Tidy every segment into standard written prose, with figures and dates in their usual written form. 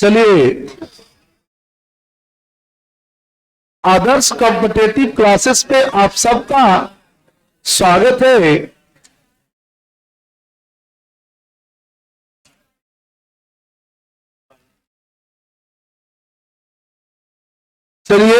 चलिए, आदर्श competitive classes पे आप सबका स्वागत है। चलिए,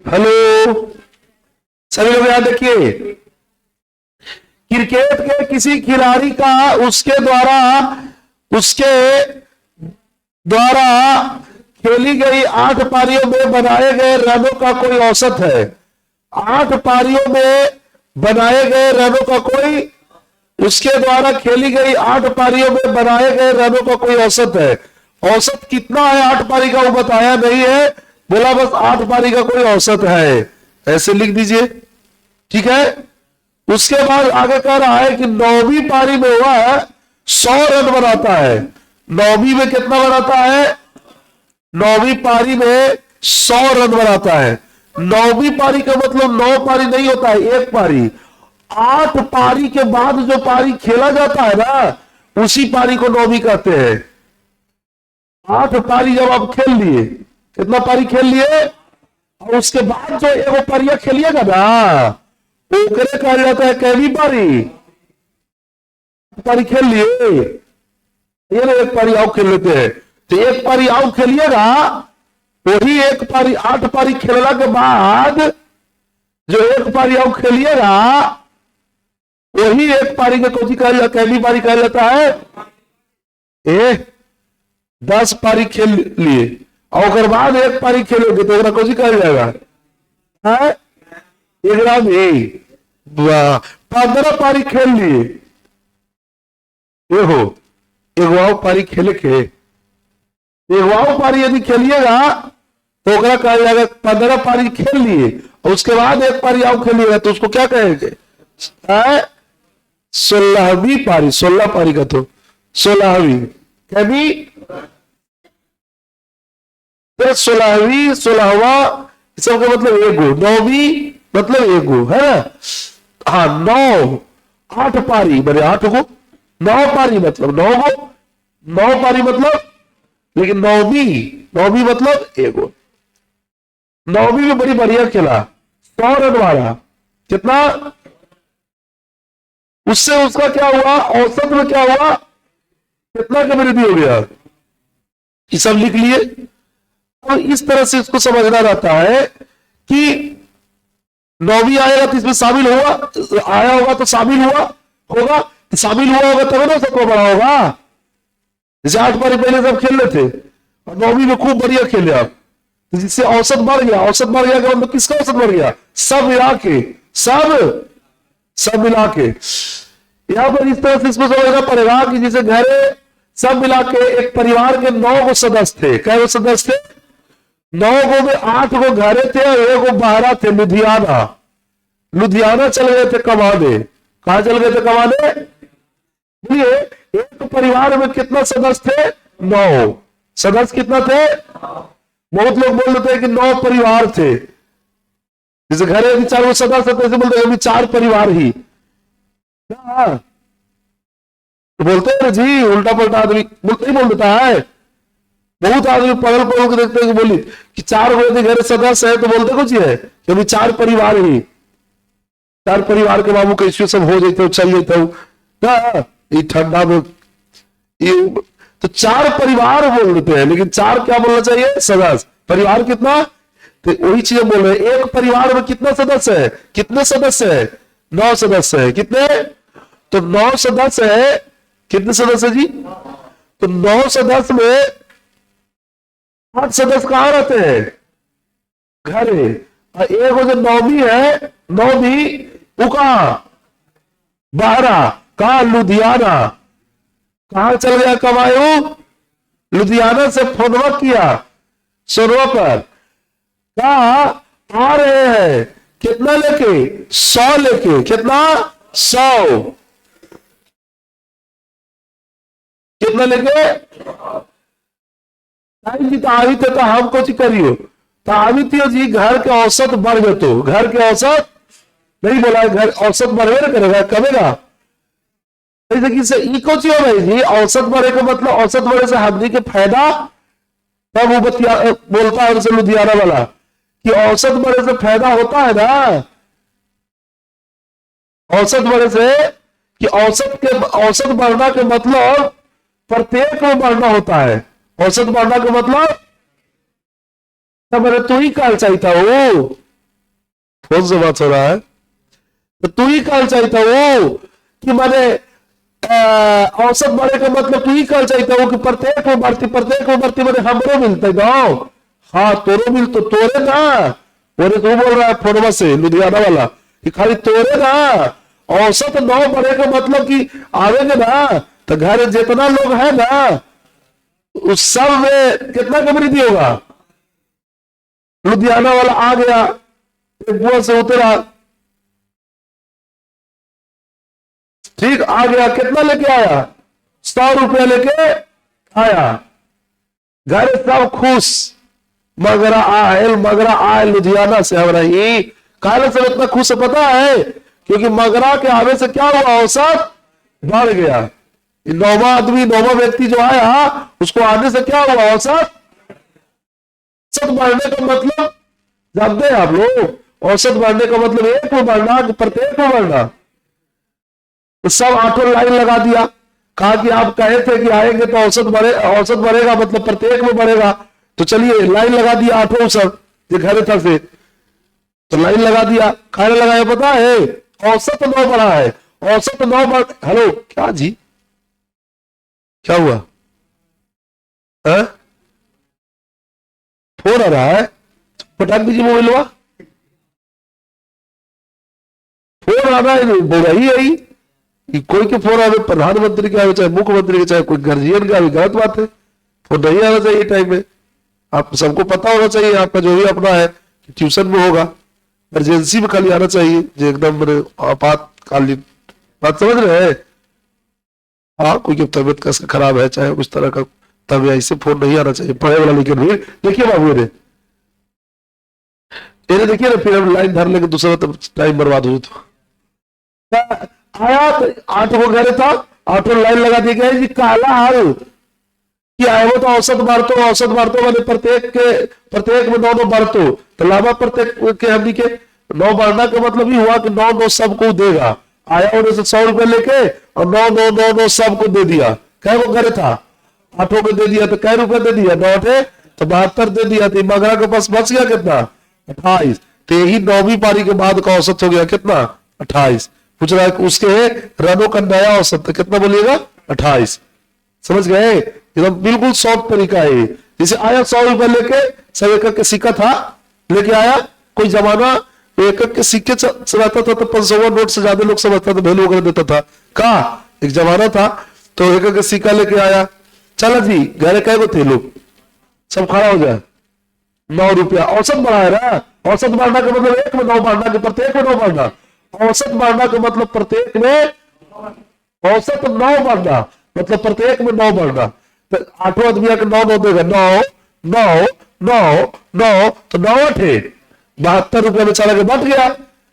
हेलो सभी लोग, याद रखिए, क्रिकेट के किसी खिलाड़ी का उसके द्वारा खेली गई 8 पारियों में बनाए गए रनों का कोई औसत है। 8 पारियों में बनाए गए रनों का कोई, उसके द्वारा खेली गई 8 पारियों में बनाए गए रनों का कोई औसत है। औसत कितना है 8 पारी का वो बताया नहीं है, बोला बस 8 पारी का कोई औसत है, ऐसे लिख दीजिए, ठीक है। उसके बाद आगे कह रहा है कि 9वीं पारी में हुआ है 100 रन बनाता है। 9वीं में कितना बनाता है? 9वीं पारी में 100 रन बनाता है। 9वीं पारी का मतलब 9 पारी नहीं होता है, एक पारी। 8 पारी के बाद जो पारी खेला जाता है ना, उसी पारी को 9वीं कहते हैं। 8 पारी जब आप खेल लिए, कितना पारी खेल लिए, और उसके बाद जो एगो पारिया खेलिएगा ना, ओकरे कहा जाता है कैवी पारी। पारी खेल लिए, ये ना एक पारी आउट खेल लेते हैं, तो एक पारी आउट खेलिएगा, वही एक पारी 8 पारी खेलने के बाद जो एक पारी आउट खेलिएगा, वही एक पारी के कोची कहा जाता है, कैवी पारी कहा जाता है। 10 पारी खेल लिए और उसके बाद एक पारी खेलोगे तो एक कोची कहा जाएगा, 15 पारी खेल लिए, देखो एक पारी खेले के, एक पारी यदि खेलिएगा तो ओकरा कहा जाएगा 15 पारी खेल लिए और उसके बाद एक पारी आउट खेलिएगा तो उसको क्या कहेंगे? 16वीं पारी। 16 पारी का तो 16वीं, कभी 16वीं 16वां सबका मतलब एगो। 9वीं मतलब एगो है ना। हाँ, 8 पारी बने 8 को, 9 पारी मतलब 9 गो, 9 पारी मतलब, लेकिन 9वीं मतलब एगो। 9वीं में बड़ी बढ़िया खेला, 100 रन मारा, कितना, उससे उसका क्या हुआ, औसत में क्या हुआ, कितना का वृद्धि हो गया, ये सब लिख लिए। और इस तरह से इसको समझना रहता है कि 9वीं आएगा तो इसमें शामिल हुआ, आया होगा तो शामिल होगा, शामिल हुआ होगा तब ना सबको बड़ा होगा। जैसे 8 पारी पहले सब खेल रहे थे और 9वीं में खूब बढ़िया खेले आप, तो जिससे औसत बढ़ गया। औसत बढ़ गया का मतलब किसका औसत बढ़ गया? सब मिला के, सब मिला के। यहां पर इस तरह से इसको समझना पड़ेगा कि जैसे घरे सब मिला के एक परिवार के 9 गो सदस्य थे। कै गो सदस्य थे? 9 गो में 8 गो घरे थे और 1 गो बाहर थे, लुधियाना चल गए थे कमाने। कहां चल गए थे कमाने? बोलिए, एक परिवार में कितना सदस्य थे? 9 सदस्य। कितना थे? बहुत लोग बोल देते हैं कि 9 परिवार थे। जैसे घरे भी 4 सदस्य थे, बोलते हैं 4 परिवार ही, तो बोलते हैं ना जी, उल्टा पलटा आदमी नहीं बोल देता है। बहुत आदमी पढ़ल के देखते हैं कि बोली कि 4 गो यदि घर सदस्य है तो बोलते कुछ है कि अभी 4 परिवार ही, 4 परिवार के बाबू कैसे सब हो जाते हो, चल जाते हो ये ठंडा में, ये तो 4 परिवार बोल देते हैं, लेकिन 4 क्या बोलना चाहिए? सदस्य। परिवार कितना? तो वही चीज बोल रहे हैं, एक परिवार में कितना सदस्य है? कितने सदस्य है? 9 सदस्य है। कितने? तो 9 सदस्य है। कितने सदस्य जी? तो 9 सदस्य में 8 सदस्य कहां रहते हैं? घरे। और एक जो 9वीं है, 9वीं वो कहां? बाहरा। कहां? लुधियाना। कहां चल गया कमायू? लुधियाना से फोनवा किया सोनवा पर, कहा आ रहे हैं, कितना लेके? 100 लेके। कितना? 100। कितना लेके? जी तो आई थे तो हम कुछ करियो, तो आवित्य जी घर के औसत बढ़ गए, तो घर के औसत नहीं बोला है, घर औसत बढ़वे ना करेगा, कमेगा। जैसे से इको चाहिए भाई जी, औसत बढ़े का मतलब औसत बढ़े से हमनी के फायदा, तब वो बोलता है उनसे लुधियाना वाला कि औसत बढ़े से फायदा होता है ना। औसत बढ़े से कि औसत बढ़ना के मतलब प्रत्येक में बढ़ना होता है। औसत बढ़ना का मतलब मेरे तू ही काल चाहता वो, कौन सा बात हो रहा है, तो तू ही काल चाहता वो कि मैंने औसत बढ़े का मतलब तू ही काल चाहता वो कि प्रत्येक में बढ़ती मैंने हमरो मिलते गाँव। हाँ तोरो मिल तो तोरे ना, बोले तू बोल रहा है फोनवा से लुधियाना वाला कि खाली तोरे ना। औसत 9 बढ़े का मतलब कि आवेंगे ना तो घर जितना लोग है ना उस सब में कितना का वृद्धि होगा। लुधियाना वाला आ गया, एक बुआ से उतरा, ठीक आ गया, कितना लेके आया, 100 रुपया लेके आया, घर सब खुश। मगरा आयल लुधियाना से हमरा ही काले से इतना खुश है पता है, क्योंकि मगरा के आवे से क्या हुआ, औसत बढ़ गया। नौवा आदमी, नौवा व्यक्ति जो आया उसको आने से क्या हुआ, औसत बढ़ने का मतलब जानते हैं आप लोग, औसत बढ़ने का मतलब एक में बढ़ना कि प्रत्येक में बढ़ना। तो सब आठों लाइन लगा दिया, कहा कि आप कहे थे कि आएंगे तो औसत बढ़ेगा मतलब प्रत्येक में बढ़ेगा। तो चलिए लाइन लगा दिया आठों, सब जो घर था से तो लाइन लगा दिया। खाने लगाया पता है, औसत 9 बढ़ा है, औसत 9 बढ़। हेलो क्या जी, क्या हुआ है? फोन आ रहा है, पटाख दीजिए मोबाइल हुआ, फोन आ रहा है, बोल रही है कि कोई के फोन आवे, प्रधानमंत्री के आवे चाहे मुख्यमंत्री के चाहे कोई गार्जियन के आवे, गलत बात है। फोन नहीं आना चाहिए टाइम में। आप सबको पता होना चाहिए आपका जो भी अपना है ट्यूशन में होगा, इमरजेंसी में खाली आना चाहिए जो एकदम मेरे आपातकालीन, बात समझ रहे हैं। हाँ कोई की तबियत कैसे खराब है चाहे उस तरह का, तब ऐसे फोन नहीं आना चाहिए पढ़े वाला। लेकिन भी देखिए बाबू रे, ये देखिए ना, फिर हम लाइन धर लेके दूसरा तब टाइम बर्बाद हो तो आया तो 8 गो घर था, 8 लाइन लगा दी गई जी, काला हाल कि आए वो तो औसत बढ़तो मैंने प्रत्येक में 9 बढ़तो, तो लाभा प्रत्येक के हमनी के 9 बढ़ना का मतलब ही हुआ कि 9 सबको देगा। आया उन्हें से 100 रुपए लेके और 9 सबको दे दिया। कै वो करे था, 8 को दे दिया तो कै रुपए दे दिया, 9 थे तो 72 दे दिया। तो मगरा के पास बच गया कितना, 28। तो यही 9वीं पारी के बाद का औसत हो गया कितना, 28। पूछ रहा है कि उसके रनों का नया औसत तो कितना बोलिएगा, 28। समझ गए, एकदम बिल्कुल शॉर्ट तरीका है। जैसे आया 100 रुपए लेके, सब एक के सिक्का था लेके आया, कोई जमाना एक के सिक्के चलाता था तो 500 नोट से ज्यादा लोग समझता था, वैल्यू वगैरह देता था। कहा एक जमाना था, तो एक के सिक्का लेके आया, चला जी घर कै गो थे लोग, सब खड़ा हो जाए, 9 रुपया औसत बढ़ा है ना। औसत बढ़ना का मतलब एक में 9 बढ़ना, कि प्रत्येक में 9 बढ़ना। औसत बढ़ना का मतलब प्रत्येक में, औसत 9 बढ़ना मतलब प्रत्येक में 9 बढ़ना। तो 8 आदमी के 9 देगा, 9 तो 9 अठे 72 रुपए में चला के बट गया,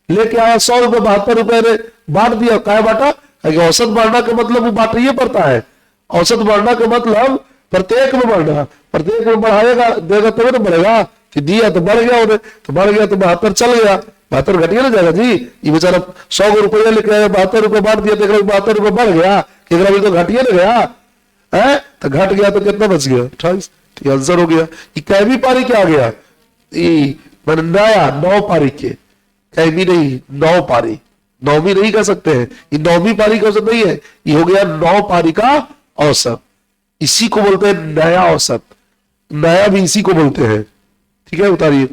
लेके आया 100 रुपए, 72 रुपए ने बांट दिया। क्या बांटा, औसत बढ़ना का मतलब वो बांट ये पड़ता है। औसत बढ़ना का मतलब प्रत्येक में बढ़ना, प्रत्येक में बढ़ाएगा देगा तभी तो बढ़ेगा। कि दिया तो बढ़ गया उन्हें, तो बढ़ गया तो 72 चल गया, 72 घटिया ना जाएगा जी। ये बेचारा 100 रुपया लेके आया, 72 रुपए बांट दिया, तो 72 रुपए बढ़ गया, भी तो घटिया ना गया है। तो घट गया तो कितना बच गया, 28। आंसर हो गया। ये कैवी पारी क्या आ गया, मैंने नया 9 पारी के, कैवी नहीं 9 पारी, 9वीं नहीं कर सकते हैं, ये 9वीं पारी का औसत नहीं है, ये हो गया 9 पारी का औसत। इसी को बोलते हैं नया औसत, नया भी इसी को बोलते हैं। ठीक है उतारिए।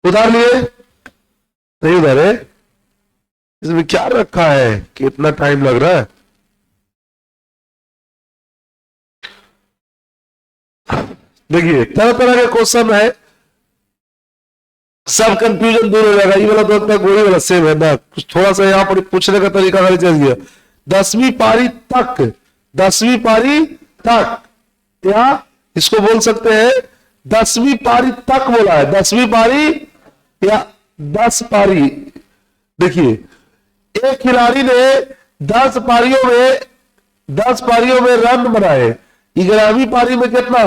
उधार लिए नहीं उधारे, इसमें क्या रखा है कि इतना टाइम लग रहा है। देखिए तरह तरह के क्वेश्चन है, सब कंफ्यूजन दूर हो जाएगा। ये वाला तो तक वही वाला सेम है ना, कुछ थोड़ा सा यहाँ पर पूछने का तरीका खाली चेंज किया। 10वीं पारी तक, 10वीं पारी तक, या इसको बोल सकते हैं 10वीं पारी तक बोला है, 10वीं पारी या 10 पारी। देखिए एक खिलाड़ी ने 10 पारियों में 10 पारियों में रन बनाए, 11वीं पारी में कितना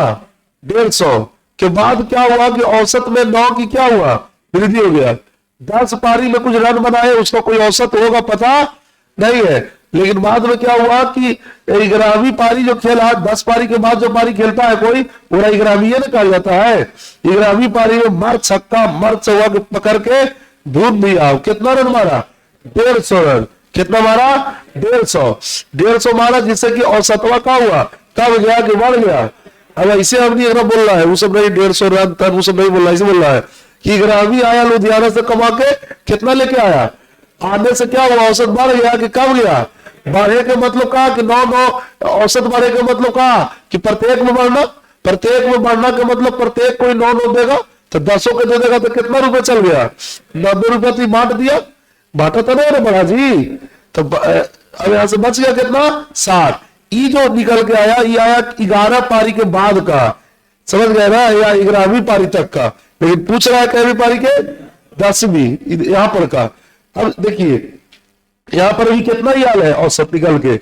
150 के बाद क्या हुआ कि औसत में 9 की क्या हुआ वृद्धि हो गया। 10 पारी में कुछ रन बनाए, उसका कोई औसत होगा पता नहीं है, लेकिन बाद में क्या हुआ कि 11वीं पारी जो खेला, 10 पारी के बाद जो पारी खेलता है कोई, पूरा 11वीं ना कहा जाता है। 11वीं पारी में मर छक्का मर चौका पकड़ के धूम दिया, कितना रन मारा 150 रन। कितना मारा 150 मारा, जिससे कि औसतवा का हुआ कब गया कि बढ़ गया। अब ऐसे हम नहीं बोल रहा है वो सब नहीं 150 रन तक वो सब नहीं बोल रहा है, ऐसे बोल रहा है कि 11वीं आया लुधियाना से कमा के कितना लेके आया, आने से क्या हुआ औसत बढ़ गया कि कब गया। बढ़े के मतलब कहा कि 9 औसत बढ़े के मतलब कहा कि प्रत्येक में बढ़ना, प्रत्येक में बढ़ना के मतलब प्रत्येक कोई 9 देगा तो 10 के दे देगा तो कितना रुपए चल गया 90 रुपए तो बांट दिया, बांटा तो नहीं बड़ा जी। तो अब यहां से बच गया कितना 60। ये जो निकल के आया ये आया 11 पारी के बाद का, समझ गए ना, या 11वीं पारी तक का, लेकिन पूछ रहा है कैवी पारी के 10वीं यहां पर का। अब देखिए यहां पर अभी कितना ही आया है औसत निकल के,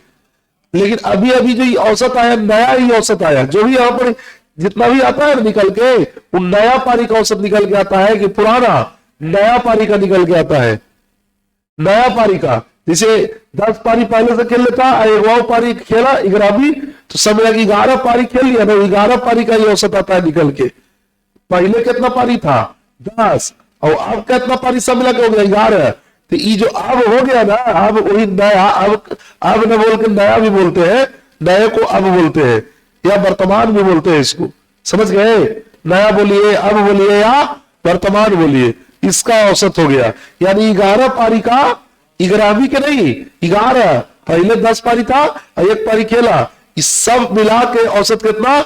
लेकिन अभी अभी जो औसत आया नया ही औसत आया, जो भी यहाँ पर जितना भी आता है निकल के वो नया पारी का औसत निकल के आता है कि पुराना नया पारी का निकल के आता है, नया पारी का। जैसे 10 पारी पहले से खेल लेता, 11 पारी खेला 11वीं तो समझ कि 11 पारी खेल लिया ना, 11 पारी का ये औसत आता है निकल के। पहले कितना पारी था 10 और अब कितना पारी सब मिला के हो गया 11। तो ये जो अब हो गया ना, अब वही नया, अब न बोल के नया भी बोलते हैं, नए को अब बोलते हैं या वर्तमान भी बोलते हैं इसको, समझ गए। नया बोलिए अब बोलिए या वर्तमान बोलिए, इसका औसत हो गया। यानी 11 पारी का 11वीं के नहीं 11, पहले 10 पारी था और 1 पारी खेला, इस सब मिला के औसत कितना,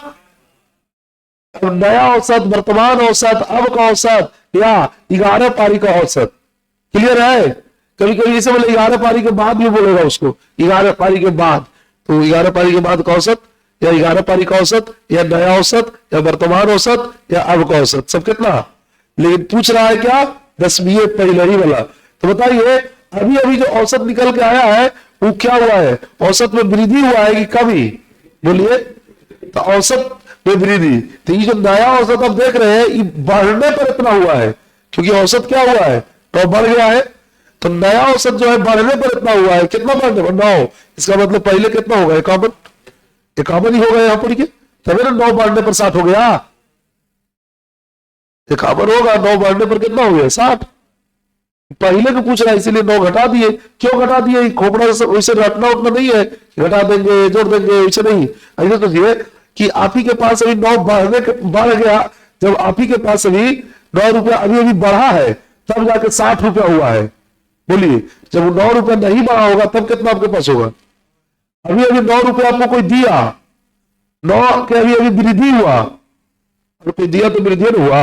नया औसत वर्तमान औसत अब का औसत या 11 पारी का औसत। क्लियर है। कभी कभी जैसे बोले 11 पारी के बाद भी बोलेगा उसको 11 पारी के बाद, तो 11 पारी के बाद का औसत या 11 पारी का औसत या नया औसत या वर्तमान औसत या अब का औसत, सब कितना। लेकिन पूछ रहा है क्या 10वीं पहले ही वाला। तो बताइए अभी अभी जो औसत निकल के आया है वो क्या हुआ है, औसत में वृद्धि हुआ है कि कमी, बोलिए। तो औसत में वृद्धि, तो ये जो नया औसत आप देख रहे हैं ये बढ़ने पर इतना हुआ है, क्योंकि औसत क्या हुआ है तो बढ़ गया है। तो नया औसत जो है बढ़ने पर इतना हुआ है, कितना बढ़ने पर 9, इसका मतलब पहले कितना होगा 51, 51 ही होगा यहाँ पर के, तभी ना 9 बढ़ने पर 60 हो गया, 51 होगा 9 बढ़ने पर कितना हो गया 60। पहले को पूछ रहा है इसीलिए 9 घटा दिए। क्यों घटा दिए, खोपड़ा वैसे रटना उतना नहीं है, घटा देंगे जोड़ देंगे वैसे नहीं। ऐसे तो ये कि आप ही के पास अभी 9 बढ़ गया, जब आप ही के पास अभी 9 रुपया अभी अभी बढ़ा है तब जाके 60 रुपया हुआ है। बोलिए जब 9 रुपया नहीं बढ़ा होगा तब कितना आपके पास होगा। अभी अभी 9 रुपया आपको कोई दिया, 9 के अभी अभी वृद्धि हुआ, अगर कोई दिया तो वृद्धि नहीं हुआ।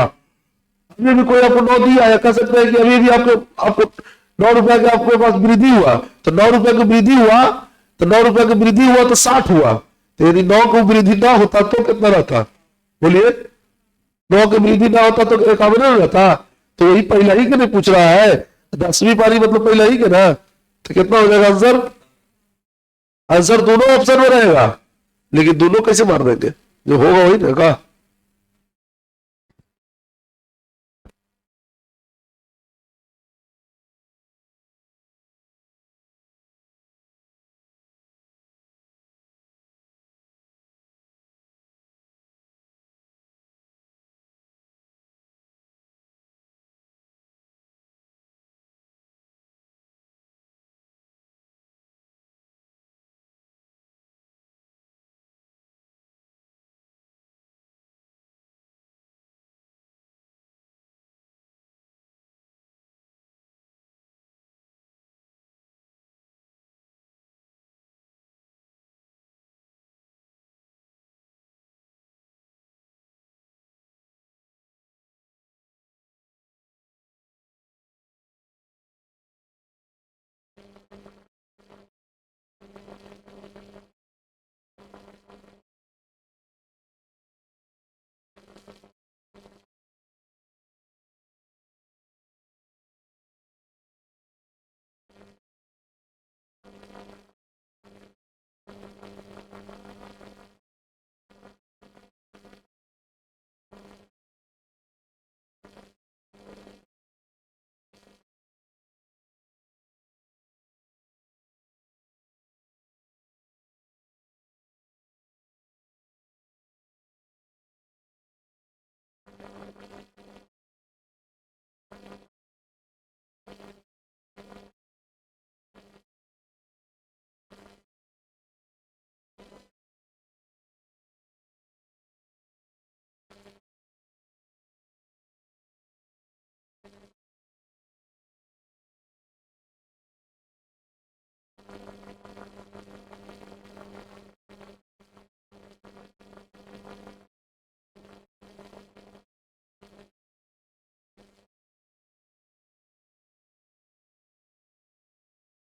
अभी भी कोई आपको 9 दिया है, कह सकते हैं कि अभी भी आपको आपको 9 रुपया का आपके पास वृद्धि हुआ, तो 9 रुपया की वृद्धि हुआ, तो 9 रुपया की वृद्धि हुआ तो 60 हुआ। तो यदि 9 को वृद्धि ना होता तो कितना रहता, बोलिए। 9 की वृद्धि ना होता तो 51 ना रहता। तो वही पहला ही के नहीं पूछ रहा है, 10वीं पारी मतलब पहला ही के ना, तो कितना हो जाएगा आंसर। आंसर दोनों ऑप्शन में रहेगा, लेकिन दोनों कैसे मार देंगे, जो होगा वही रहेगा।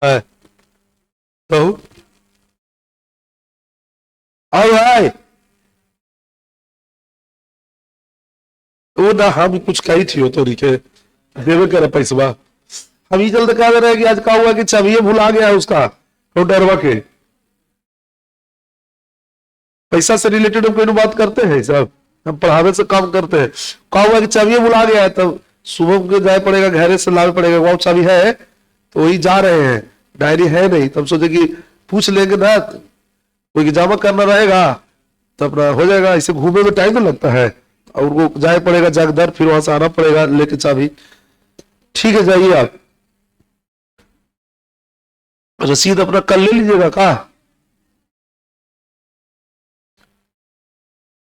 है तो और भाई वो ना हम कुछ कही थी वो तो रिके देवे करे पैसा हम ही जल्द कह दे रहे हैं कि आज का हुआ कि चाबिये भुला गया है उसका तो डरवा के पैसा से रिलेटेड हम कोई बात करते हैं सब हम पढ़ावे से काम करते हैं का हुआ कि चाबिये भुला गया है तब सुबह को जाए पड़ेगा घर से लाना पड़ेगा वो चाबी है तो वही जा रहे हैं डायरी है नहीं तब सोचे कि पूछ लेंगे ना कोई जमा करना रहेगा तो अपना हो जाएगा इसे घूमने में टाइम तो लगता है और उनको जाए पड़ेगा जागदर फिर वहां से आना पड़ेगा लेके चाबी ठीक है जाइए आप रसीद अपना कल ले लीजिएगा का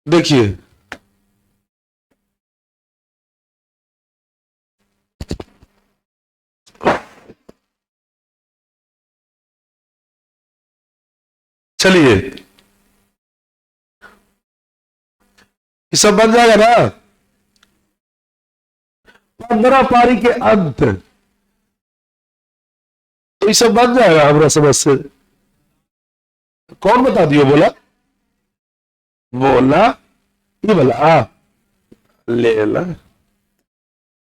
देखिए चलिए ये सब बन जाएगा ना 15 पारी के अंत तो ये सब बन जाएगा हमारा समझ से कौन बता दियो बोला बोला ये बोला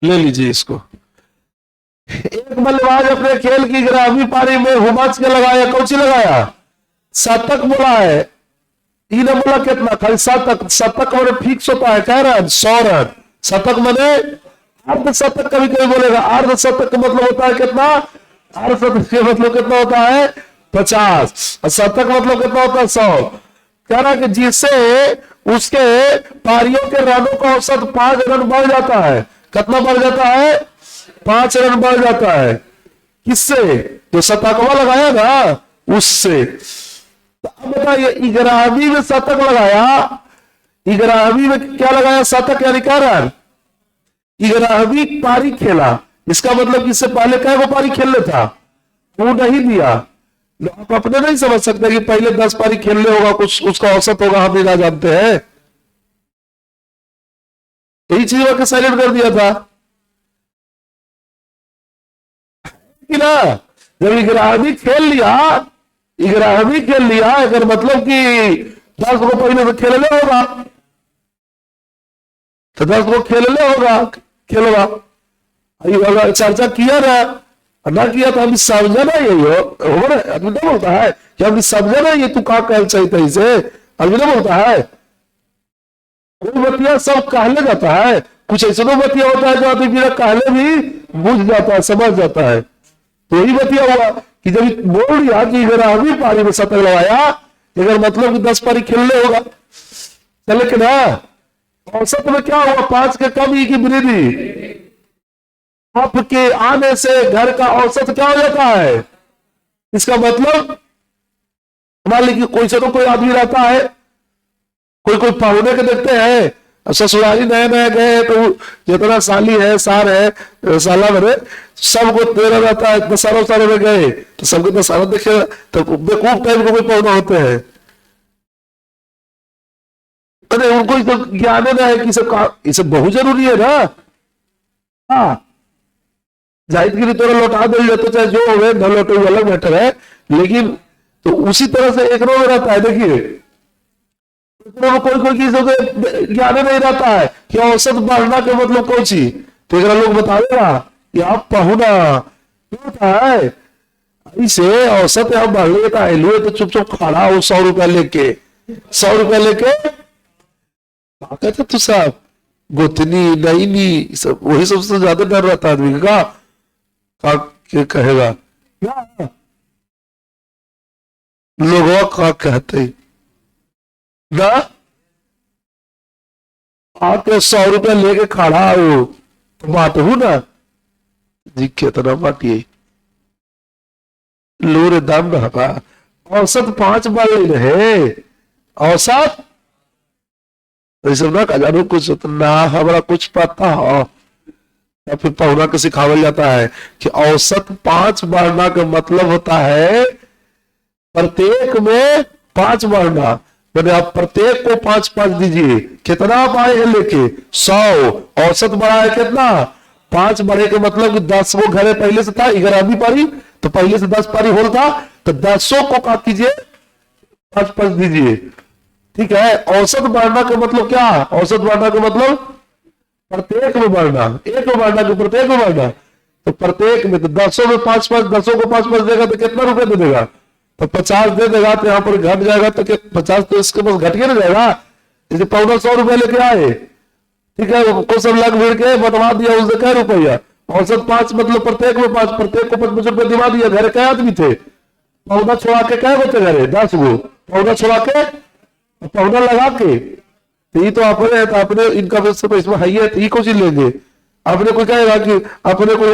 ले लीजिए इसको एक बल्लेबाज अपने खेल की 11वीं पारी में हुमच के लगाया कौन सी लगाया शतक बोला है ये ना बोला कितना खाली शतक और फिक्स होता है क्या रन 100 रन शतक मैंने अर्ध शतक कभी कभी बोलेगा अर्ध शतक का मतलब होता है कितना अर्ध शतक का मतलब कितना होता है 50 और शतक मतलब कितना होता है 100 कह रहा कि जिससे उसके पारियों के रनों का औसत 5 रन बढ़ जाता है कितना बढ़ जाता है 5 रन बढ़ जाता है किससे जो शतकवा लगाया ना उससे तो अब बताइए 11वीं में शतक लगाया 11वीं में क्या लगाया शतक यानी क्या रन 11वीं पारी खेला इसका मतलब कि इससे पहले क्या वो पारी खेलने था वो नहीं दिया आप अपने नहीं समझ सकते कि पहले 10 पारी खेलने होगा कुछ उसका औसत होगा हम ना जानते हैं यही चीज वहां साइलेंट कर दिया था कि ना जब 11वीं खेल लिया 11वीं खेल लिया अगर मतलब कि 10 को पहले से खेलने होगा तो 10 को खेलने होगा खेलवा अगर चर्चा किया ना किया तो हम समझा ना यही हो अभी नहीं बोलता है कि हम समझा ना ये तू का कह चाहिए इसे अभी नहीं बोलता है कोई बतिया सब कहले जाता है कुछ ऐसा बतिया होता है जो आदमी बिना कहले भी बुझ जाता है समझ जाता है तो यही बतिया हुआ कि जब बोल दिया कि 11वीं पारी में शतक लगाया अगर मतलब कि 10 पारी खेलने होगा चले कि ना औसत में क्या हुआ 5 के कम ही की वृद्धि आपके आने से घर का औसत क्या हो जाता है इसका मतलब मान लीजिए कोई से तो कोई आदमी रहता है कोई पाहुने के देखते हैं ससुराली नए नए गए तो जितना साली है सार है साला मेरे सबको तेरा रहता है दशहरा सारे में गए तो सबको दशहरा देखे तो बेवकूफ टाइप को कोई पौधा होते हैं अरे उनको तो ज्ञान ना है कि ये सब बहुत जरूरी है ना हाँ जाहिद गिरी तोरा लौटा दे जाते चाहे जो हो न लौटे वो अलग मैटर है लेकिन तो उसी तरह से एक में रहता है देखिए कोई चीज ज्ञान नहीं रहता है कि औसत बढ़ना के मतलब कौन सी तो एक लोग बताएगा कि आप पहुना होता है इसे औसत आप बढ़ लेता है लुए तो चुपचाप खड़ा हो 100 रुपया लेके 100 रुपया लेके कहते तू साहब गोतनी नईनी सब वही सबसे ज्यादा डर रहता है आदमी का कहेगा लोगों का कहते ना आके 100 रुपया लेके खड़ा हो तो बात हूं ना जी कितना बाटिए लोरे दाम रहा औसत 5 बार रहे औसत सब ना जानो कुछ ना हमारा कुछ पता हो या फिर पहुना को सिखावल जाता है कि औसत 5 बढ़ना का मतलब होता है प्रत्येक में 5 बढ़ना मैंने आप प्रत्येक को 5-5 दीजिए कितना आप आए हैं लेके 100 औसत बढ़ा है कितना 5 बढ़े के मतलब कि 10 वो घरे पहले से था 11वीं पारी तो पहले से 10 पारी होल था, तो 10 को क्या कीजिए 5 दीजिए, ठीक है। औसत बढ़ना का मतलब क्या, औसत बढ़ना का मतलब प्रत्येक में बढ़ना, एक में बढ़ना कि प्रत्येक में बढ़ना, तो प्रत्येक में, तो 10 में 5 को 5 देगा तो कितना रुपए दे देगा, तो 50 दे देगा, तो यहाँ पर घट जाएगा, तो 50 तो इसके पास घट के ना जाएगा, जैसे 100 रुपए लेके आए, ठीक है, वो सब लग भिड़ के बंटवा दिया, उससे क्या रुपया, औसत 5 मतलब प्रत्येक में 5, प्रत्येक को 55 रुपए दिवा दिया। घर क्या आदमी थे, पौधा छोड़ा के क्या बचे घरे 10 गो पौधा छोड़ा के पौधा लगा के, तो ये तो अपने है, तो अपने इनका इसमें है ही है, तो ये कुछ लेंगे। अपने को कहेगा कि अपने को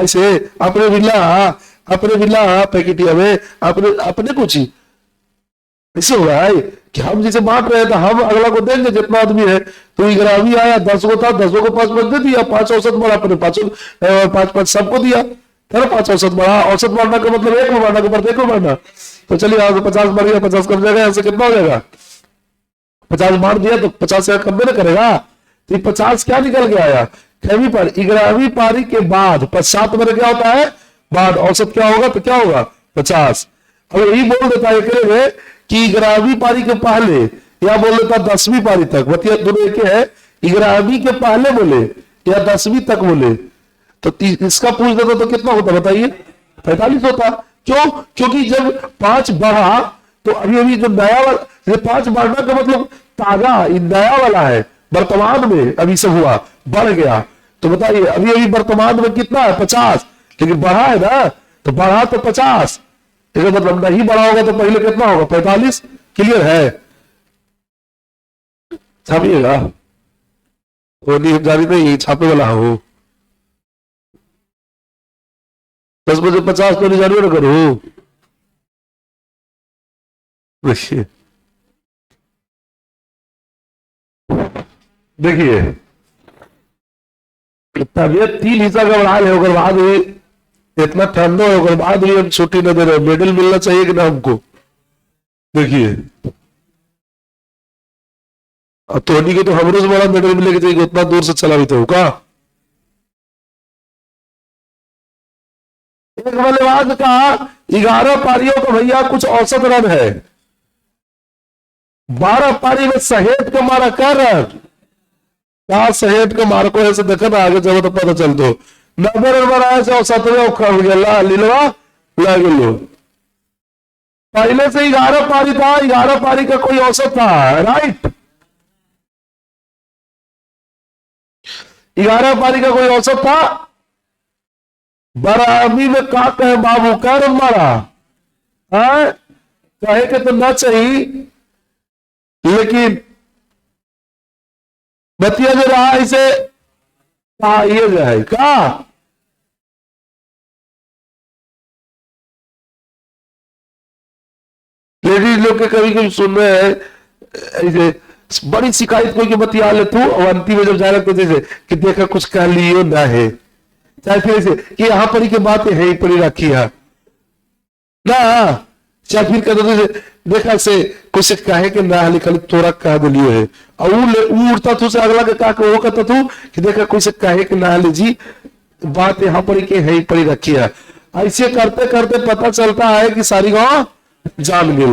ऐसे अपने बिल्ला पैकेटिया में अपने कुछ ही ऐसे हो रहा है कि हम जिसे बांट रहे हैं, तो हम अगला को देंगे जितना आदमी है। तो ग्रामी आया 10 को था, 10 को 5 दे दिया, 5 औसत बढ़ा, अपने 5 सबको दिया, फिर 5 औसत बढ़ा। औसत बढ़ना का मतलब एक में बढ़ना का प्रत्येक में बढ़ना। तो चलिए यहाँ से 50 बढ़ गया, 50 कम जाएगा, यहाँ से कितना हो जाएगा 50 बांट दिया, तो 50 से कम ना करेगा, तो 50 क्या निकल के आया, 11वीं पारी। 11वीं पारी के बाद 7 में क्या होता है बाद, औसत क्या होगा, तो क्या होगा 50। अब यही बोल देता है कि 11वीं पारी के पहले, या बोल देता 10वीं पारी तक, बतिया दोनों एक है, 11वीं के पहले बोले या 10वीं तक बोले, तो इसका पूछ देता तो कितना होता बताइए, 45 होता। क्यों, क्योंकि जब 5 बढ़ा तो अभी जो नया वाला 5 बढ़ना का मतलब ताजा नया वाला है, वर्तमान में अभी से हुआ बढ़ गया, तो बताइए अभी वर्तमान में कितना है 50, लेकिन बढ़ा है ना, तो बढ़ा तो 50, इसका मतलब नहीं बढ़ा होगा तो पहले कितना होगा 45। क्लियर है, छापिएगा, वो नहीं जारी नहीं छापे वाला हो, 10 बजे 50 तो नहीं जारी ना करो। देखिए देखिए तबियत 3 हिस्सा का बढ़ा है, होकर बाद इतना ठंडा होकर बाद भी हम छुट्टी न दे रहे, मेडल मिलना चाहिए कि ना हमको। देखिए अब धोनी के तो हमरो से बड़ा मेडल मिलेगा चाहिए, उतना दूर से चला भी तो होगा। एक बल्लेबाज का 11 पारियों का भैया कुछ औसत रन है, 12 पारी में सहेट का मारा क्या रन, क्या सहेट का मार को ऐसे देखा ना आगे जब तो पता चल दो 90 रन बनाया से औसत में उखड़ गया लीलवा लग लो। पहले से 11 पारी था, 11 पारी का कोई औसत था, राइट, 11 पारी का कोई औसत था। बराबरी में का कहे बाबू क्या रन मारा है, कहे के तो ना चाहिए, लेकिन बतिया जो रहा इसे ये जो है क्या लेडीज लोग के कभी कभी सुन रहे हैं ऐसे बड़ी शिकायत कोई की बतिया ले तू, और अंतिम में जब जा रहे जैसे कि देखा कुछ कह लियो ना है, चाहे फिर ऐसे कि यहाँ पर ही की बातें है पड़ी रखी है ना, चाहे फिर कहते देखा से कुछ कहे कि ना लिखल तोरा कह दिलियो है, और वो उड़ता तू से अगला के का वो कहता तू कि देखा कोई से कहे कि ना लीजी बात यहाँ पर के है पड़ी रखी है। ऐसे करते करते पता चलता है कि सारी गाँव जान गए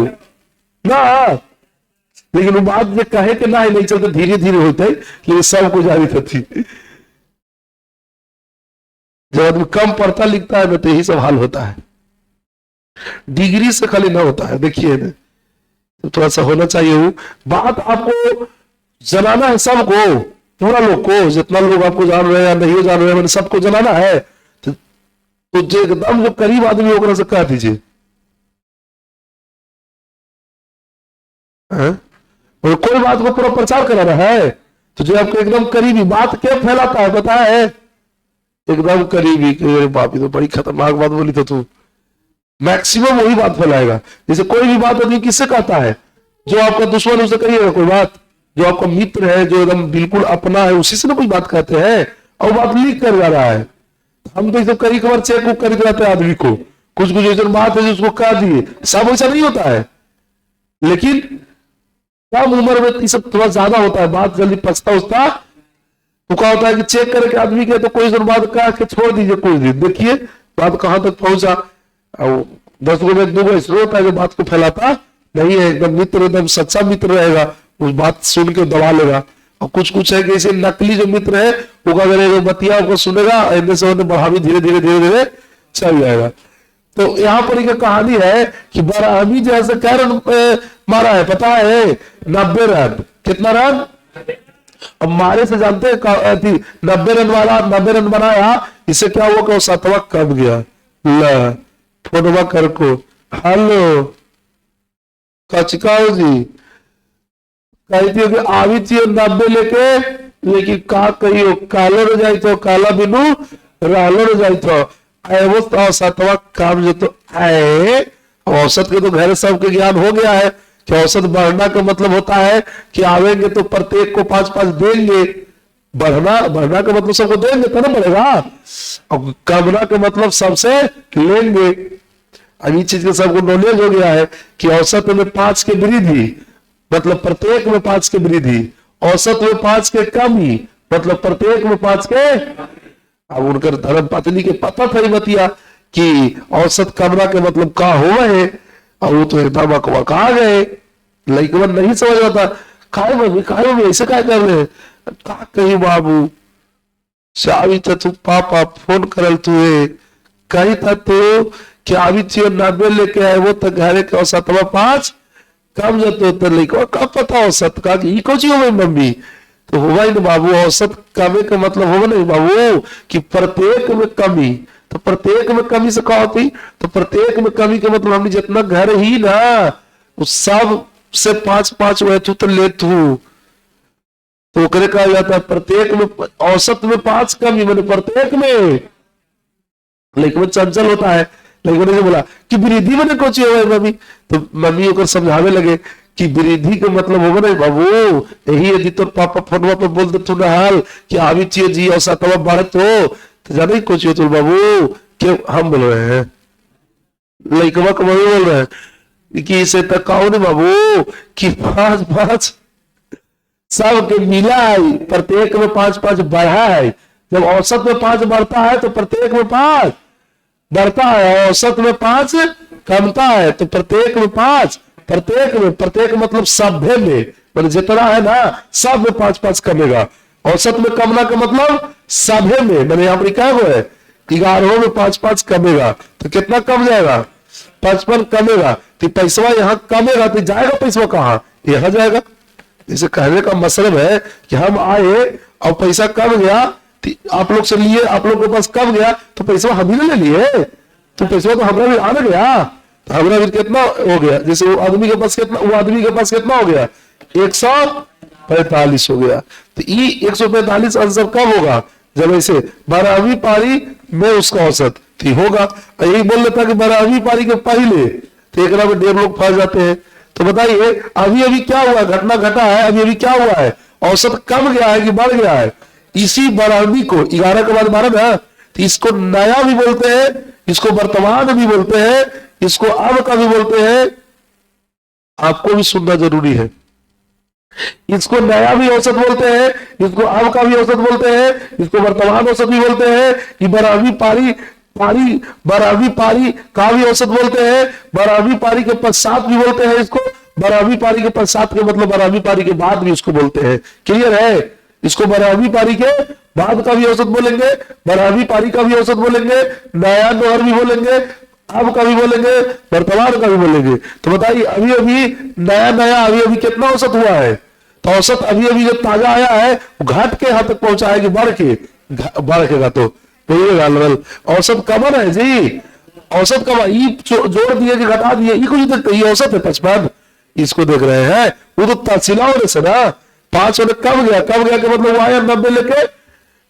ना, लेकिन वो बात जो कहे कि ना नहीं चलते धीरे धीरे होते, लेकिन सबको जारी थी। जब आदमी कम पढ़ता लिखता है तो यही सब हाल होता है, डिग्री से खाली ना होता है। देखिए तो थोड़ा सा होना चाहिए, वो बात आपको जनाना है सबको, थोड़ा लोग को, जितना लोग आपको जान रहे हैं या नहीं जान रहे हैं, मैंने सबको जनाना है, तो जो एकदम जो करीब आदमी होगा से कह दीजिए, और कोई बात को पूरा प्रचार करा रहा है, तो जो आपको एकदम करीबी बात क्या फैलाता है पता है, एकदम करीबी कि बापी तो बड़ी खतरनाक बात बोली तो तू, मैक्सिमम वही बात फैलाएगा। जैसे कोई भी बात आदमी किससे कहता है, जो आपका दुश्मन उसे कहिएगा कोई बात, जो आपका मित्र है जो एकदम बिल्कुल अपना है उसी से ना कुछ बात कहते हैं, और बात लीक कर जा रहा है। हम तो इसे करी खबर चेक कर जाते हैं आदमी को, कुछ कुछ ऐसी बात है जो उसको कह दिए, सब ऐसा नहीं होता है, लेकिन कम उम्र में ये सब थोड़ा ज्यादा होता है, बात जल्दी पछता उछता तो क्या होता है कि चेक करके आदमी के तो कोई बात कह के छोड़ दीजिए कुछ दिन, देखिए बात कहां तक पहुंचा। 10 गो में 2 गो ऐसा होता है जो बात को फैलाता नहीं है, एकदम मित्र, एकदम सच्चा मित्र रहेगा, उस बात सुन के दबा लेगा। और कुछ कुछ है कि ऐसे नकली जो मित्र है वो अगर बतिया को सुनेगा, इनमें से बढ़ावी धीरे धीरे धीरे धीरे चल जाएगा। तो यहाँ पर एक कहानी है कि बराहमी जो है क्या रन मारा है पता है? 90 रन। कितना रन? अब मारे से जानते हैं 90 रन वाला 90 रन बनाया, इससे क्या हुआ कि वो 7वां कब गया। ला फोनवा कर को, हेलो कचकाओ जी कहती हो कि आवी चाहिए 90 लेके, लेकिन का कहियो कालो न जाई तो काला बिनु रालो न जाई तो वो 7वां काम जो तो आए। औसत के तो घर सबके ज्ञान हो गया है कि औसत बढ़ना का मतलब होता है कि आवेंगे तो प्रत्येक को 5-5 देंगे। बढ़ना का मतलब सबको देंगे तो ना बढ़ेगा, और कमना का मतलब सबसे लेंगे। अब ये चीज का सबको नॉलेज हो गया है कि औसत में 5 के वृद्धि मतलब प्रत्येक में 5 के वृद्धि, औसत में 5 के कमी मतलब प्रत्येक में 5 के। अब उनकर धर्म पत्नी के पता था बतिया कि औसत कमरा के मतलब का हुआ है, और वो तो एकदम अकबक आ गए। लड़कवन नहीं समझ रहा था, काहे में ऐसे क्या कर रहे हैं, का कही बाबू चावी तू पापा फोन करल तुए कही था तो कि अभी चाहिए 90 लेके आए वो तो घरे के औसत 5 कम जतो तो लड़का कब पता औसत का कि कुछ हो मम्मी तो होगा ही ना बाबू। औसत कमे का मतलब होगा नहीं बाबू कि प्रत्येक में कमी। तो प्रत्येक में कमी से क्या होती? तो प्रत्येक में कमी का मतलब हमने जितना घर ही ना उस सब से 5-5 हुए तो ले तू तो कहा जाता है प्रत्येक में औसत में 5 कमी मैंने प्रत्येक में। लेकिन वो चंचल होता है, लेकिन उन्होंने बोला कि वृद्धि मैंने कोची हुआ है मम्मी, तो मम्मी होकर समझावे लगे कि वृद्धि का मतलब होगा नहीं बाबू यही यदि तो पापा फोनवा पर बोल दे तू हाल कि अभी चाहिए जी और 7वां बढ़त हो तो जाना ही कोची हो तो बाबू क्यों हम बोल रहे हैं लड़कवा को मम्मी बोल रहे हैं कि इसे तक कहो नहीं बाबू कि 5-5 सबके मिला है, प्रत्येक में 5-5 बढ़ा है। जब औसत में 5 बढ़ता है तो प्रत्येक में 5 बढ़ता है, औसत में 5 कमता है तो प्रत्येक में 5। प्रत्येक मतलब सभ्य में मतलब जितना है ना सब में 5-5 कमेगा। औसत में कमना का मतलब सभ्य में मैंने यहाँ पर क्या है 11 में 5-5 कमेगा तो कितना कम जाएगा 55 कमेगा। तो पैसा यहाँ कमेगा तो जाएगा पैसा कहाँ? यहाँ जाएगा। इसे कहने का मतलब है कि हम आए और पैसा कम गया आप लोग से लिए, आप लोग के पास कम गया तो पैसा हम ही ले लिए, तो पैसा तो हमारा भी आना गया तो हमारा भी कितना हो गया। जैसे वो आदमी के पास कितना, वो आदमी के पास कितना हो गया 145 हो गया। तो ये 145 आंसर कब होगा? जब ऐसे 12वीं पारी में उसका औसत थी होगा। यही बोल लेता कि 12वीं पारी के पहले तो एक में 1.5 लोग फंस जाते हैं। तो बताइए अभी अभी क्या हुआ, घटना घटा है, अभी अभी क्या हुआ है? औसत कम गया है कि बढ़ गया है? इसी 12वीं को 11 के बाद 12 ना, तो इसको नया भी बोलते हैं, इसको वर्तमान भी बोलते हैं, इसको अब का भी बोलते हैं। आपको भी सुनना जरूरी है। इसको नया भी औसत बोलते हैं, इसको अब का भी औसत बोलते हैं, इसको वर्तमान औसत भी बोलते हैं। कि 12वीं पारी का भी औसत बोलते हैं, 12वीं पारी के पश्चात भी बोलते हैं इसको। 12वीं पारी के पश्चात के मतलब 12वीं पारी के बाद भी इसको बोलते हैं। क्लियर है? इसको 12वीं पारी के बाद का भी औसत बोलेंगे, 12वीं पारी का भी औसत बोलेंगे, नया नोहर भी बोलेंगे, अब का भी बोलेंगे, वर्तमान का भी बोलेंगे। तो बताइए अभी अभी नया अभी अभी कितना औसत हुआ है? तो औसत अभी अभी जो ताजा आया है वो घट के यहां तक पहुंचा है कि बढ़ेगा तो बोलिएगा औसत कमन है जी। औसत कमन जोड़ दिए कि घटा दिए, ये कुछ ये औसत है 55 इसको देख रहे हैं। वो तो तहसीला होने से ना 5 होने कम गया के मतलब वो आया 90 लेके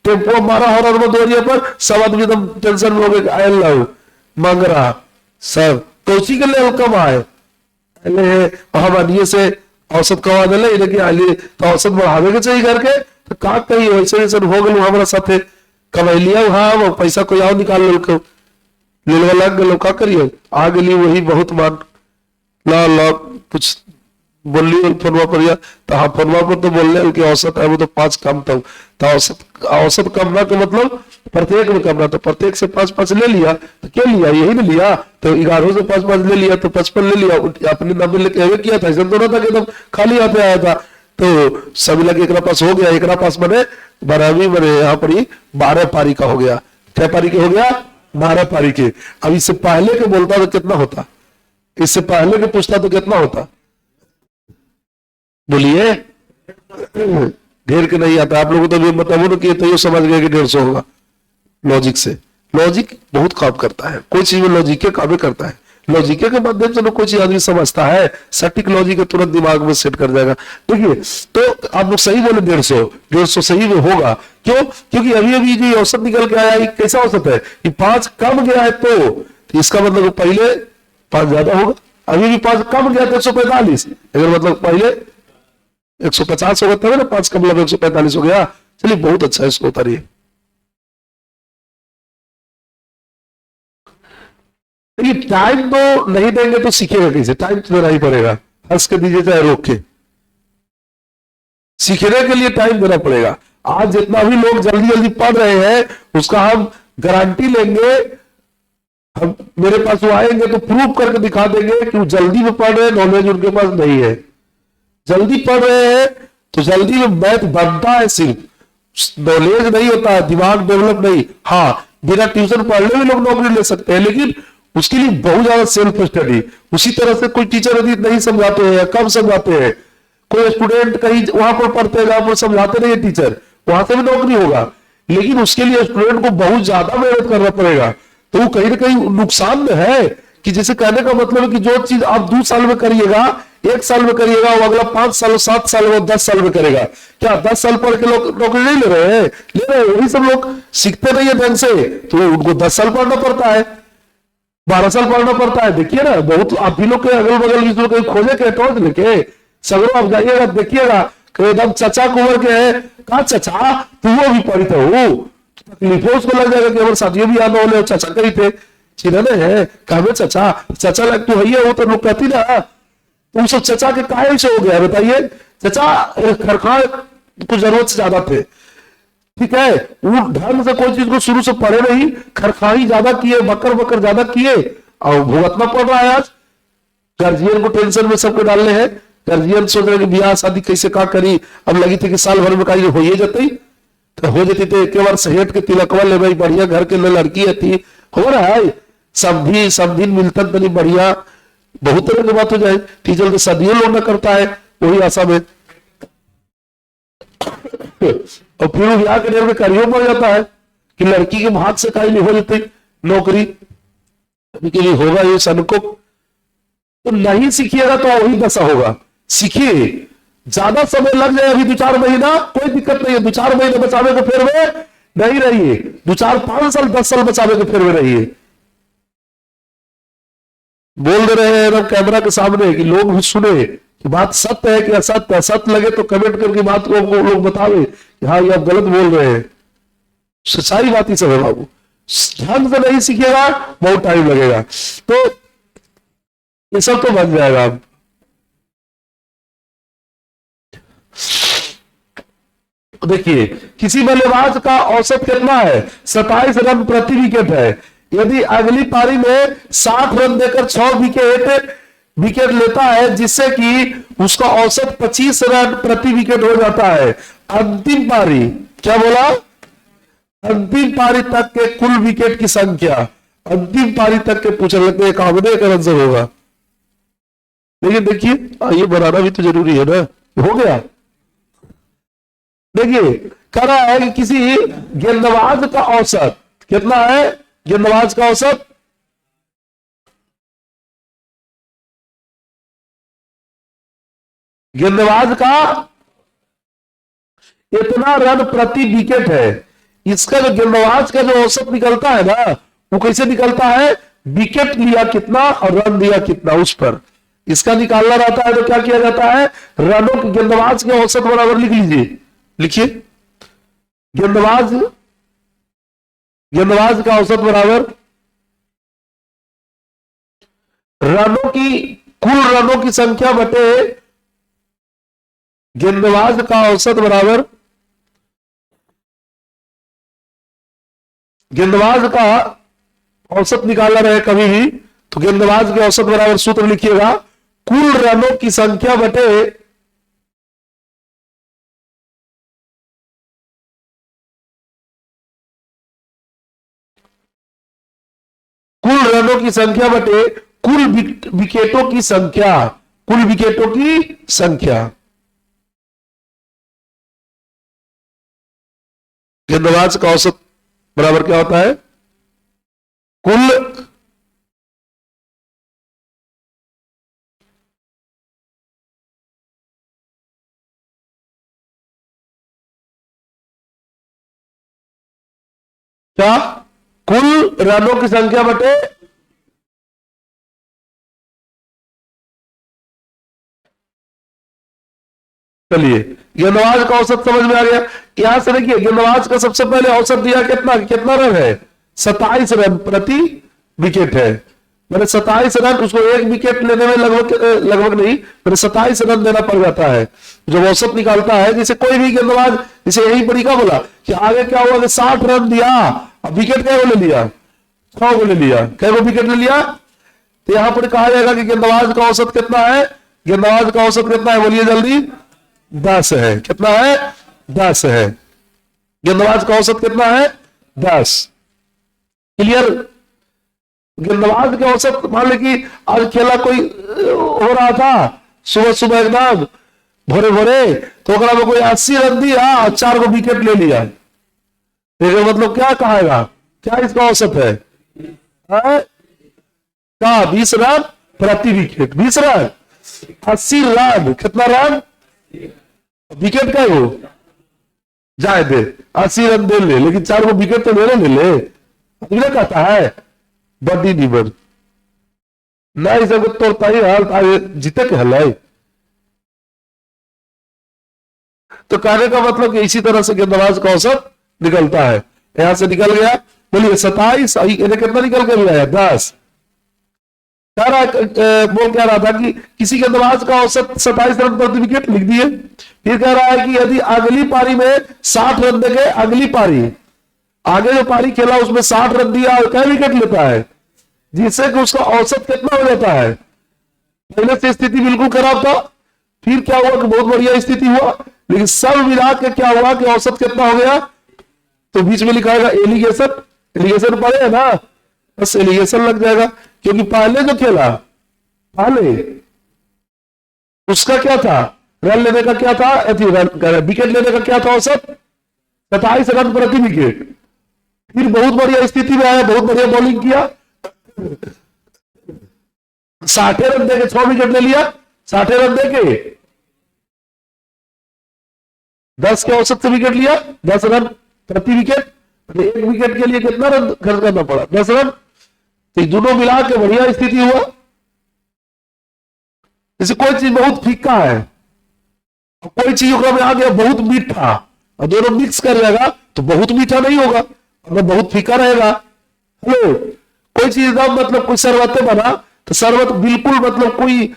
टेम्पो मारा हो रहा दोरिया पर, सब आदमी एकदम टेंशन में हो गए आयल लाओ मांग रहा सब तो उसी के लिए कम आए हम से औसत कमा दिले लेकिन तो औसत बढ़ावे के चाहिए करके तो का कही वैसे वैसे हो गए हमारा साथे कमैलिया हाँ पैसा कोई आओ निकाल लग गलो का करिए आ गई वही बहुत मान ला कुछ बोल ली फोनवा पर या तो हाँ फोनवा पर तो बोल रहे कि औसत है वो तो 5 कम था, तो औसत कम ना तो मतलब प्रत्येक में कम ना, तो प्रत्येक से 5-5 ले लिया तो क्या लिया, यही ना लिया, तो 11 से 5-5 ले लिया तो 55 ले लिया, अपने नंबर लेके आगे किया था, ऐसा तो ना था कि एकदम खाली हाथ आया था। तो सभी लगे एक पास हो गया, एक पास बने 12वीं बने, यहाँ पर ही 12 पारी का हो गया। क्या पारी के हो गया? 12 पारी के। अब इससे पहले के बोलता तो कितना होता, इससे पहले के पूछता तो कितना होता, बोलिए। ढेर के नहीं आता, आप लोगों तो मतलब किए तो ये समझ गए कि 150 होगा लॉजिक से। लॉजिक बहुत काम करता है, कोई चीज में लॉजिक के काम करता है, लॉजिक के माध्यम से कोई चीज आदमी समझता है, सटीक लॉजिक तुरंत दिमाग में सेट कर जाएगा। देखिए तो आप लोग सही बोले 150 सही में होगा, क्यों? क्योंकि अभी अभी जो औसत निकल के आया, कैसा औसत है कि 5 कम गया है, तो इसका मतलब पहले 5 ज्यादा होगा, अभी भी 5 कम गया तो 145, अगर मतलब पहले 150 होगा तब ना 5 कम लगा 145 हो गया। चलिए बहुत अच्छा है, इसको उतारिए। देखिए टाइम तो नहीं देंगे तो सीखेगा कैसे, टाइम तो देना ही पड़ेगा, हंस के दीजिए चाहे रोक के, सीखने के लिए टाइम देना पड़ेगा। आज जितना भी लोग जल्दी जल्दी पढ़ रहे हैं उसका हम गारंटी लेंगे, हम मेरे पास वो आएंगे तो प्रूव करके दिखा देंगे कि वो जल्दी में पढ़ रहे हैं, नॉलेज उनके पास नहीं है। जल्दी पढ़ रहे हैं तो जल्दी में मैथ बनता है, सिर्फ नॉलेज नहीं होता, दिमाग डेवलप नहीं। हाँ बिना ट्यूशन पढ़ने भी लोग नौकरी ले सकते हैं, लेकिन उसके लिए बहुत ज्यादा सेल्फ स्टडी। उसी तरह से कोई टीचर यदि नहीं समझाते हैं या कम समझाते हैं, कोई स्टूडेंट कहीं वहां पर पढ़ते हैं, वहां पर समझाते नहीं है टीचर, वहां से भी नौकरी होगा, लेकिन उसके लिए स्टूडेंट को बहुत ज्यादा मेहनत करना पड़ेगा। तो वो कहीं ना कहीं नुकसान में है कि जैसे कहने का मतलब है कि जो चीज आप 2 साल में करिएगा, 1 साल में करिएगा, वो अगला 5 साल 7 साल में 10 साल में करेगा। क्या 10 साल पढ़ के लोग नौकरी नहीं ले रहे हैं? ले रहे हैं। वही सब लोग सीखते नहीं है ढंग से, तो उनको 10 साल पढ़ना पड़ता है, 12 साल पढ़ना पड़ता है। देखिए ना, बहुत आप भी लोग के अगल बगल भी लोग खोजे के टॉर्च लेके सगरों आप जाइएगा, देखिएगा एकदम चचा कुंवर के है, कहा चचा तू वो भी पढ़ी था, तकलीफ उसको लग जाएगा कि हमारे साथियों भी याद हो, चचा कही थे चिन्हने है, कहा चचा चचा लग तू है, वो तो लोग कहती ना, तुम सब चचा के काहे से हो गया बताइए? चचा खरखा कुछ जरूरत से ज्यादा थे, ठीक है, वो ढंग से कोई चीज को शुरू से पढ़े नहीं, खरखाही ज्यादा किए, बकर बकर ज्यादा किए और भुगतना पड़ रहा है। आज गार्जियन को टेंशन में सबको डालने हैं, गार्जियन सोच रहे कि ब्याह शादी कैसे का करी, अब लगी थी कि साल भर में कहीं हो ही जाती, तो हो जाती तो एक बार सहेट के तिलकवा ले भाई, बढ़िया घर के लड़की थी, हो रहा है सब दिन मिलता बनी बढ़िया, बहुत तरह की बात हो जाए, टीचर तो सदियों लोग न करता है वही आशा में, और फिर वो ब्याह के में करियो पड़ जाता है कि लड़की के हाथ से कहीं नहीं हो जाती नौकरी, अभी के लिए होगा ये सन को, तो नहीं सीखिएगा तो वही दशा होगा। सीखिए, ज्यादा समय लग जाए, अभी 2-4 महीना कोई दिक्कत नहीं है, 2-4 महीने बचावे के फेर में नहीं रहिए, 2-4-5 साल 10 साल बचावे के फेर में रहिए। बोल दे रहे हैं एकदम कैमरा के सामने कि लोग भी सुने कि बात सत्य है कि असत्य है, सत्य लगे तो कमेंट करके बात को लोग बतावे कि हाँ ये आप गलत बोल रहे हैं, सच्चाई बात ही सब है बाबू। ढंग से नहीं सीखेगा बहुत टाइम लगेगा, तो ये सब तो बन जाएगा। अब देखिए किसी बल्लेबाज का औसत कितना है? 27 रन प्रति विकेट है। यदि अगली पारी में 60 रन देकर 6 विकेट लेता है, जिससे कि उसका औसत 25 रन प्रति विकेट हो जाता है। अंतिम पारी, क्या बोला? अंतिम पारी तक के कुल विकेट की संख्या, अंतिम पारी तक के पूछ लेते हैं, कामने का आंसर होगा। लेकिन देखिए ये बनाना भी तो जरूरी है ना, हो गया। देखिए कह रहा है कि किसी गेंदबाज का औसत कितना है? गेंदबाज का औसत का इतना रन प्रति विकेट है। इसका जो गेंदबाज का जो औसत निकलता है ना, वो कैसे निकलता है? विकेट लिया कितना और रन दिया कितना, उस पर इसका निकालना रहता है। तो क्या किया जाता है? रनों के गेंदबाज के औसत बराबर लिख लीजिए, लिखिए गेंदबाज का औसत बराबर कुल रनों की संख्या बटे गेंदबाज का औसत बराबर, गेंदबाज का औसत निकालना रहे कभी भी तो गेंदबाज के औसत बराबर सूत्र लिखिएगा, कुल रनों की संख्या बटे कुल रनों की संख्या बटे कुल विकेटों की संख्या, कुल विकेटों की संख्या। गेंदबाज का औसत बराबर क्या होता है, कुल क्या, कुल रनों की संख्या बटे चलिए गेंदबाज का औसत समझ में आ गया। यहां से देखिए गेंदबाज का सबसे पहले औसत दिया कितना, कितना रन है, 27 रन प्रति विकेट है। मैंने 27 रन, उसको एक विकेट लेने में लगभग नहीं, मैंने 27 रन देना पड़ जाता है जब औसत निकालता है। जैसे कोई भी गेंदबाज, जैसे यही तरीका बोला कि आगे क्या हुआ कि 60 रन दिया, अब विकेट क्या ले लिया, 6 को ले लिया, क्या विकेट ले लिया। तो यहां पर कहा जाएगा कि गेंदबाज का औसत कितना है, गेंदबाज का औसत कितना है, बोलिए जल्दी, 10 है। कितना है, 10 है। गेंदबाज का औसत कितना है, 10। क्लियर। गेंदबाज के औसत, मान ली कि आज खेला कोई हो रहा था सुबह सुबह एकदम भोरे भोरे, तो में कोई 80 रन दिया और 4 को विकेट ले लिया, मतलब क्या कहेगा, क्या इसका औसत है, क्या 20 रन प्रति विकेट, 20 रन 80 रन, कितना रन, विकेट का हो जाए दे 80 रन दे ले, लेकिन 4 को विकेट तो ले ले कहता है बड़ी निबर नहीं सब तोड़ता ही हाल जीते के हल। तो कहने का मतलब कि इसी तरह से गेंदबाज का औसत निकलता है। यहां से निकल गया, बोलिए 27, कितना निकल के भी आया, 10। कह रहा बोल क्या रहा था कि किसी गेंदबाज का औसत 27 रन प्रति विकेट लिख दिए। फिर कह रहा है कि यदि अगली पारी में 60 रन देके, अगली पारी आगे जो पारी खेला उसमें 60 रन दिया और क्या विकेट लेता है, जिससे कि उसका औसत कितना हो जाता है। पहले से स्थिति बिल्कुल खराब था, फिर क्या हुआ कि बहुत बढ़िया स्थिति हुआ, लेकिन सब मिला के क्या हुआ कि औसत कितना हो गया। तो बीच में लिखा है एलिगेशन, एलिगेशन पढ़े ना, बस एलिगेशन लग जाएगा, क्योंकि पहले जो खेला पहले उसका क्या था, रन लेने का क्या था, विकेट लेने का क्या था औसत, 27 रन प्रति विकेट। फिर बहुत बढ़िया स्थिति में आया, बहुत बढ़िया बॉलिंग किया, 60 रन देके 6 विकेट ले लिया, 60 रन देके 10 के औसत से विकेट लिया, 10 रन प्रति विकेट। एक विकेट के लिए कितना रन खर्च करना पड़ा, 10 रन। तो दोनों मिला के बढ़िया स्थिति हुआ। जैसे कोई चीज बहुत फीका है, कोई चीज में आ गया बहुत मीठा, और दोनों मिक्स कर लेगा तो बहुत मीठा नहीं होगा, मतलब बहुत फीका रहेगा। हेलो, कोई चीज मतलब कोई शरबत बना तो शरबत बिल्कुल मतलब कोई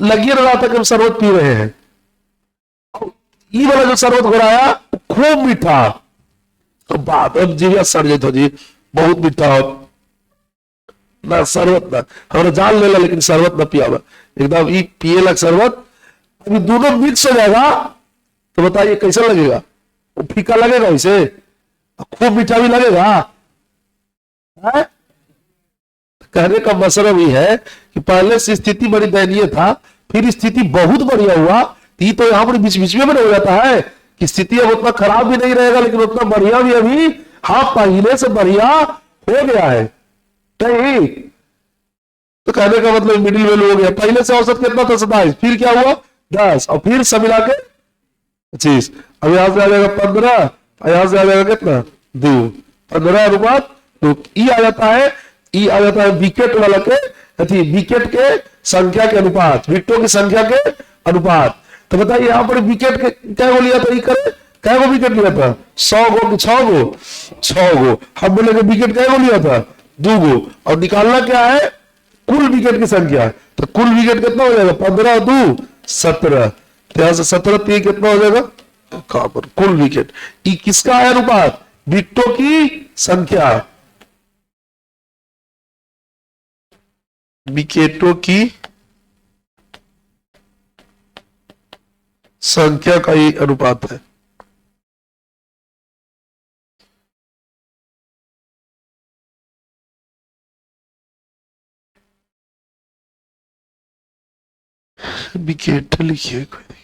लगी रहा था कि हम शरबत पी रहे हैं, ये वाला जो शरबत हो रहा है खूब मीठा, तो बात अब जीविया सड़ जाता जी, बहुत मीठा ना शरबत ना हमारा जान ले ला, लेकिन शरबत ना पिया एकदम ये पिए लग शरबत। अभी दोनों मिक्स हो जाएगा तो बताइए कैसा लगेगा, वो फीका लगेगा, इसे खूब मीठा भी लगेगा है? कहने का मतलब ये है कि पहले से स्थिति बड़ी दयनीय था, फिर स्थिति बहुत बढ़िया हुआ, ये तो यहाँ पर बीच बीच में हो जाता है कि स्थिति अब उतना खराब भी नहीं रहेगा, लेकिन उतना बढ़िया भी अभी हाँ पहले से बढ़िया हो गया है। तो कहने का मतलब मिडिल वैल्यू हो गया, पहले से औसत कितना था 27, फिर क्या हुआ 10, और फिर सब मिला के 25। अब यहां से आ जाएगा 15, यहां से आ जाएगा कितना 2, 15 अनुपात 2। ई आ जाता है, ई आ जाता है विकेट वाला के विकेट के संख्या के अनुपात, विकेटों की संख्या के अनुपात। तो बताइए यहाँ पर विकेट के क्या को लिया था, क्या को विकेट लिया था, 100 गो कि 6 गो, 6 गो। हम बोले विकेट क्या को लिया था, 2 गो, और निकालना क्या है कुल विकेट की संख्या। तो कुल विकेट कितना हो जाएगा, 15 2 17, तो यहां से 17 3 कितना हो जाएगा, इक्यावन कुल विकेट। ये किसका है अनुपात, विकेटों की संख्या, विकेटों की संख्या का ही अनुपात है। विकेट लिखिए कोई